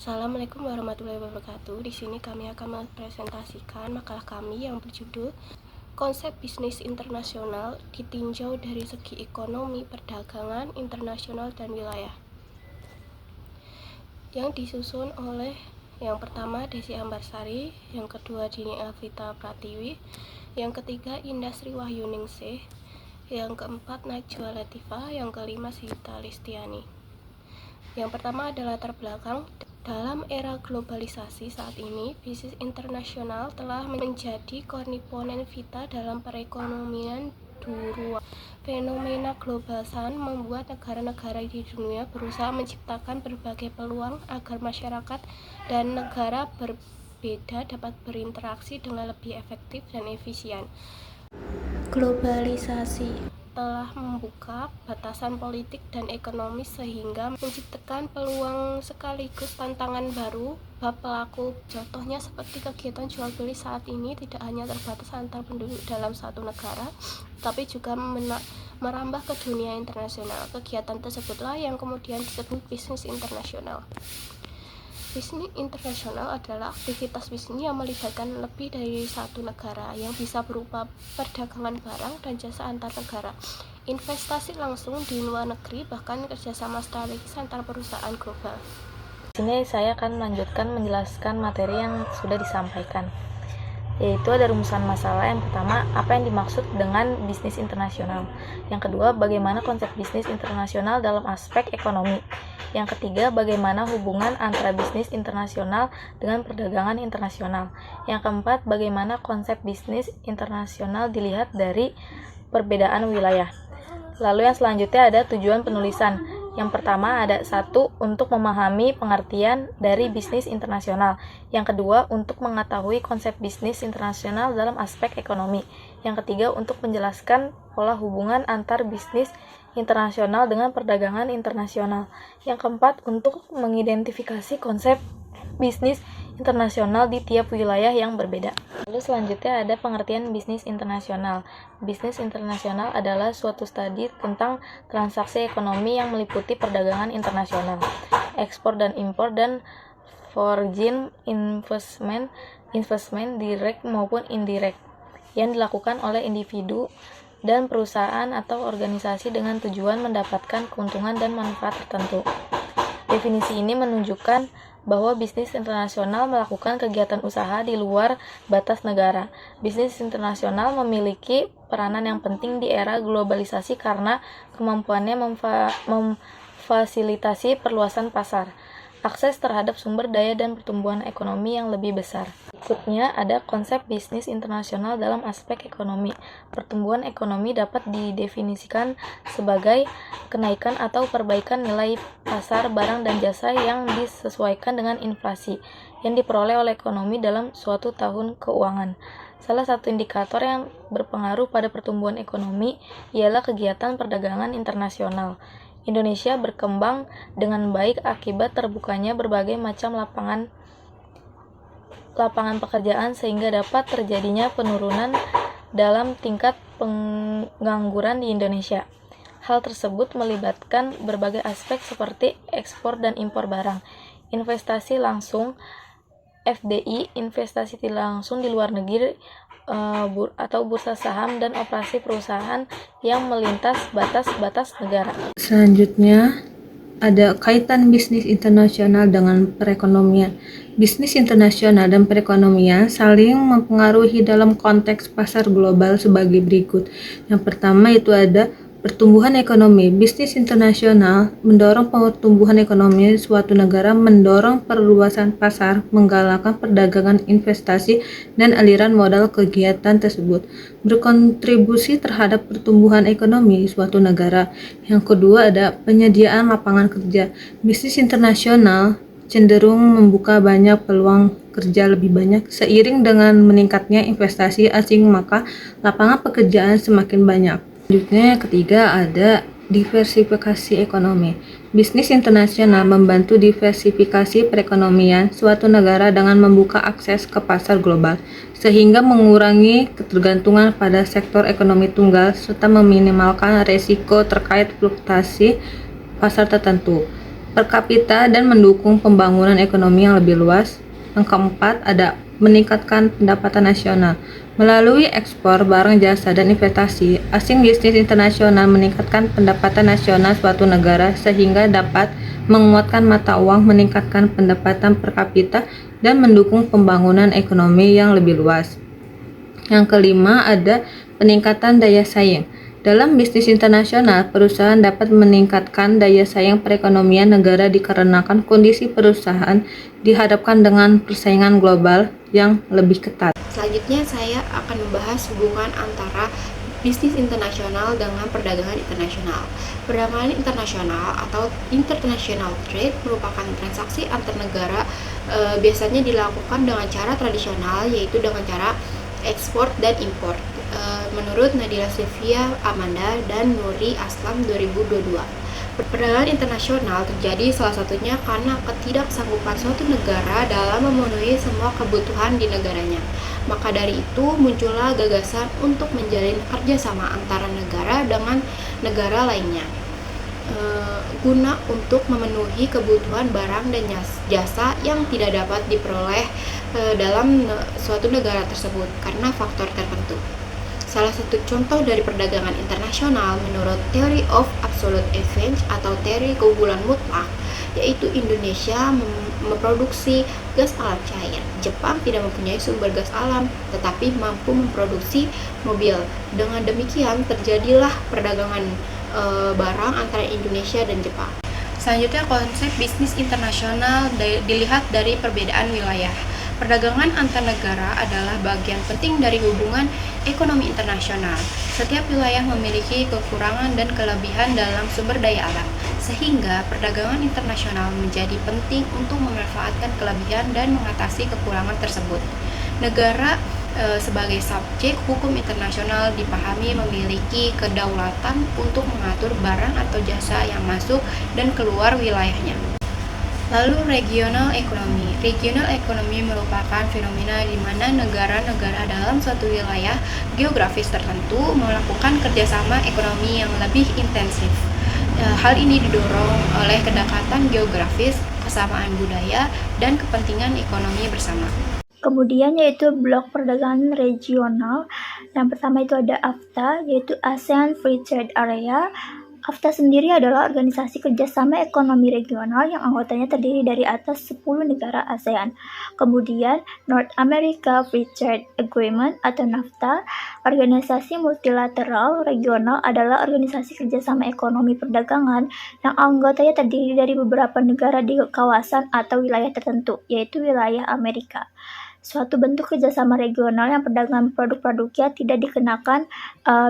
Assalamualaikum warahmatullahi wabarakatuh. Di sini kami akan mempresentasikan makalah kami yang berjudul Konsep Bisnis Internasional Ditinjau dari Segi Ekonomi, Perdagangan, Internasional, dan Wilayah. Yang disusun oleh yang pertama Desi Ambarsari, yang kedua Dini Elvita Pratiwi, yang ketiga Indastri Wahyuningsih, yang keempat Najwa Latifah, yang kelima Sita Listiani. Yang pertama adalah latar belakang. Dalam era globalisasi saat ini, bisnis internasional telah menjadi komponen vital dalam perekonomian dunia. Fenomena globalisasi membuat negara-negara di dunia berusaha menciptakan berbagai peluang agar masyarakat dan negara berbeda dapat berinteraksi dengan lebih efektif dan efisien. Globalisasi telah membuka batasan politik dan ekonomi sehingga menciptakan peluang sekaligus tantangan baru bagi pelaku. Contohnya seperti kegiatan jual beli saat ini tidak hanya terbatas antar penduduk dalam satu negara, tapi juga merambah ke dunia internasional. Kegiatan tersebutlah yang kemudian disebut bisnis internasional. Bisnis internasional adalah aktivitas bisnis yang melibatkan lebih dari satu negara, yang bisa berupa perdagangan barang dan jasa antar negara, investasi langsung di luar negeri, bahkan kerjasama strategis antar perusahaan global. Di sini saya akan melanjutkan menjelaskan materi yang sudah disampaikan, yaitu ada rumusan masalah. Yang pertama, apa yang dimaksud dengan bisnis internasional. Yang kedua, bagaimana konsep bisnis internasional dalam aspek ekonomi. Yang ketiga, bagaimana hubungan antara bisnis internasional dengan perdagangan internasional. Yang keempat, bagaimana konsep bisnis internasional dilihat dari perbedaan wilayah. Lalu yang selanjutnya ada tujuan penulisan. Yang pertama ada 1. Untuk memahami pengertian dari bisnis internasional. Yang kedua, untuk mengetahui konsep bisnis internasional dalam aspek ekonomi. Yang ketiga, untuk menjelaskan pola hubungan antar bisnis internasional dengan perdagangan internasional. Yang keempat, untuk mengidentifikasi konsep bisnis internasional di tiap wilayah yang berbeda. Lalu selanjutnya ada pengertian bisnis internasional. Bisnis internasional adalah suatu studi tentang transaksi ekonomi yang meliputi perdagangan internasional, ekspor dan impor, dan foreign investment direct maupun indirect, yang dilakukan oleh individu dan perusahaan atau organisasi dengan tujuan mendapatkan keuntungan dan manfaat tertentu. Definisi ini menunjukkan bahwa bisnis internasional melakukan kegiatan usaha di luar batas negara. Bisnis internasional memiliki peranan yang penting di era globalisasi karena kemampuannya memfasilitasi perluasan pasar, akses terhadap sumber daya, dan pertumbuhan ekonomi yang lebih besar. Berikutnya ada konsep bisnis internasional dalam aspek ekonomi. Pertumbuhan ekonomi dapat didefinisikan sebagai kenaikan atau perbaikan nilai pasar barang dan jasa yang disesuaikan dengan inflasi yang diperoleh oleh ekonomi dalam suatu tahun keuangan. Salah satu indikator yang berpengaruh pada pertumbuhan ekonomi ialah kegiatan perdagangan internasional. Indonesia berkembang dengan baik akibat terbukanya berbagai macam lapangan pekerjaan sehingga dapat terjadinya penurunan dalam tingkat pengangguran di Indonesia. Hal tersebut melibatkan berbagai aspek seperti ekspor dan impor barang, investasi langsung FDI, investasi langsung di luar negeri atau bursa saham, dan operasi perusahaan yang melintas batas-batas negara. Selanjutnya ada kaitan bisnis internasional dengan perekonomian. Bisnis internasional dan perekonomian saling mempengaruhi dalam konteks pasar global sebagai berikut. Yang pertama itu ada pertumbuhan ekonomi. Bisnis internasional mendorong pertumbuhan ekonomi suatu negara, mendorong perluasan pasar, menggalakkan perdagangan, investasi, dan aliran modal. Kegiatan tersebut berkontribusi terhadap pertumbuhan ekonomi suatu negara. Yang kedua ada penyediaan lapangan kerja. Bisnis internasional cenderung membuka banyak peluang kerja lebih banyak. Seiring dengan meningkatnya investasi asing, maka lapangan pekerjaan semakin banyak. Selanjutnya yang ketiga ada diversifikasi ekonomi. Bisnis internasional membantu diversifikasi perekonomian suatu negara dengan membuka akses ke pasar global, sehingga mengurangi ketergantungan pada sektor ekonomi tunggal serta meminimalkan resiko terkait fluktuasi pasar tertentu. per kapita dan mendukung pembangunan ekonomi yang lebih luas. Yang keempat, ada meningkatkan pendapatan nasional. Melalui ekspor barang, jasa, dan investasi asing, bisnis internasional meningkatkan pendapatan nasional suatu negara sehingga dapat menguatkan mata uang, meningkatkan pendapatan per kapita, dan mendukung pembangunan ekonomi yang lebih luas. Yang kelima, ada peningkatan daya saing. Dalam bisnis internasional, perusahaan dapat meningkatkan daya saing perekonomian negara dikarenakan kondisi perusahaan dihadapkan dengan persaingan global yang lebih ketat. Selanjutnya saya akan membahas hubungan antara bisnis internasional dengan perdagangan internasional. Perdagangan internasional atau international trade merupakan transaksi antar negara, biasanya dilakukan dengan cara tradisional, yaitu dengan cara ekspor dan impor. Menurut Nadira Sylvia Amanda dan Nuri Aslam 2022. Perdagangan internasional terjadi salah satunya karena ketidaksanggupan suatu negara dalam memenuhi semua kebutuhan di negaranya. Maka dari itu muncullah gagasan untuk menjalin kerjasama antara negara dengan negara lainnya, guna untuk memenuhi kebutuhan barang dan jasa yang tidak dapat diperoleh dalam suatu negara tersebut karena faktor tertentu. Salah satu contoh dari perdagangan internasional menurut Theory of Absolute Advantage atau teori keunggulan mutlak, yaitu Indonesia memproduksi gas alam cair. Jepang tidak mempunyai sumber gas alam, tetapi mampu memproduksi mobil. Dengan demikian terjadilah perdagangan barang antara Indonesia dan Jepang. Selanjutnya, konsep bisnis internasional dilihat dari perbedaan wilayah. Perdagangan antar negara adalah bagian penting dari hubungan ekonomi internasional. Setiap wilayah memiliki kekurangan dan kelebihan dalam sumber daya alam, sehingga perdagangan internasional menjadi penting untuk memanfaatkan kelebihan dan mengatasi kekurangan tersebut. Negara sebagai subjek hukum internasional dipahami memiliki kedaulatan untuk mengatur barang atau jasa yang masuk dan keluar wilayahnya. Lalu regional ekonomi. Regional ekonomi merupakan fenomena di mana negara-negara dalam suatu wilayah geografis tertentu melakukan kerjasama ekonomi yang lebih intensif. Hal ini didorong oleh kedekatan geografis, kesamaan budaya, dan kepentingan ekonomi bersama. Kemudian yaitu blok perdagangan regional. Yang pertama itu ada AFTA, yaitu ASEAN Free Trade Area. AFTA sendiri adalah organisasi kerjasama ekonomi regional yang anggotanya terdiri dari atas 10 negara ASEAN. Kemudian North America Free Trade Agreement atau NAFTA, organisasi multilateral regional adalah organisasi kerjasama ekonomi perdagangan yang anggotanya terdiri dari beberapa negara di kawasan atau wilayah tertentu, yaitu wilayah Amerika. Suatu bentuk kerjasama regional yang perdagangan produk-produknya tidak dikenakan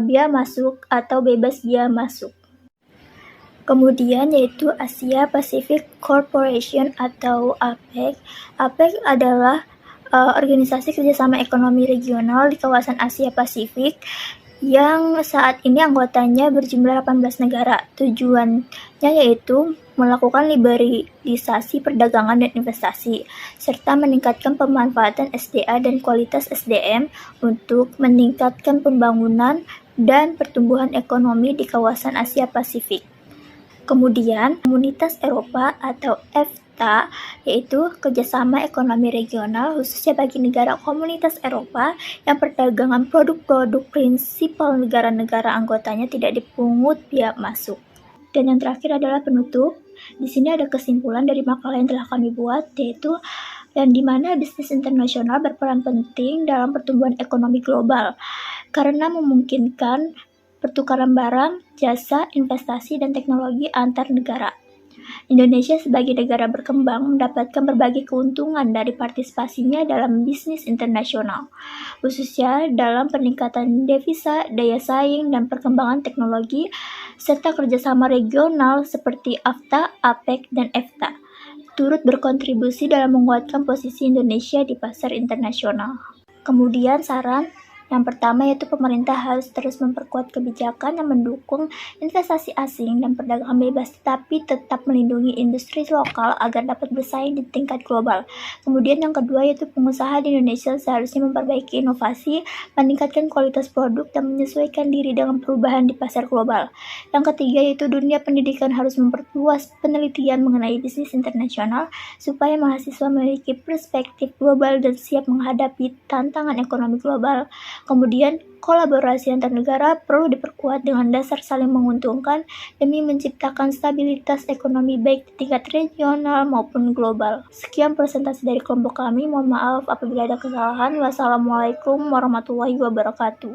bea masuk atau bebas bea masuk. Kemudian yaitu Asia Pacific Corporation atau APEC. APEC adalah organisasi kerjasama ekonomi regional di kawasan Asia Pasifik yang saat ini anggotanya berjumlah 18 negara. Tujuannya yaitu melakukan liberalisasi perdagangan dan investasi, serta meningkatkan pemanfaatan SDA dan kualitas SDM untuk meningkatkan pembangunan dan pertumbuhan ekonomi di kawasan Asia Pasifik. Kemudian, Komunitas Eropa atau EFTA, yaitu kerjasama ekonomi regional khususnya bagi negara Komunitas Eropa yang perdagangan produk-produk prinsipal negara-negara anggotanya tidak dipungut bea masuk. Dan yang terakhir adalah penutup. Di sini ada kesimpulan dari makalah yang telah kami buat, yaitu dan di mana bisnis internasional berperan penting dalam pertumbuhan ekonomi global karena memungkinkan pertukaran barang, jasa, investasi, dan teknologi antar negara. Indonesia sebagai negara berkembang mendapatkan berbagai keuntungan dari partisipasinya dalam bisnis internasional, khususnya dalam peningkatan devisa, daya saing, dan perkembangan teknologi, serta kerjasama regional seperti AFTA, APEC, dan EFTA, turut berkontribusi dalam menguatkan posisi Indonesia di pasar internasional. Kemudian saran Yang pertama yaitu pemerintah harus terus memperkuat kebijakan yang mendukung investasi asing dan perdagangan bebas, tetapi tetap melindungi industri lokal agar dapat bersaing di tingkat global. Kemudian yang kedua yaitu pengusaha di Indonesia seharusnya memperbaiki inovasi, meningkatkan kualitas produk, dan menyesuaikan diri dengan perubahan di pasar global. Yang ketiga yaitu dunia pendidikan harus memperluas penelitian mengenai bisnis internasional supaya mahasiswa memiliki perspektif global dan siap menghadapi tantangan ekonomi global. Kemudian, kolaborasi antar negara perlu diperkuat dengan dasar saling menguntungkan demi menciptakan stabilitas ekonomi baik di tingkat regional maupun global. Sekian presentasi dari kelompok kami. Mohon maaf apabila ada kesalahan. Wassalamualaikum warahmatullahi wabarakatuh.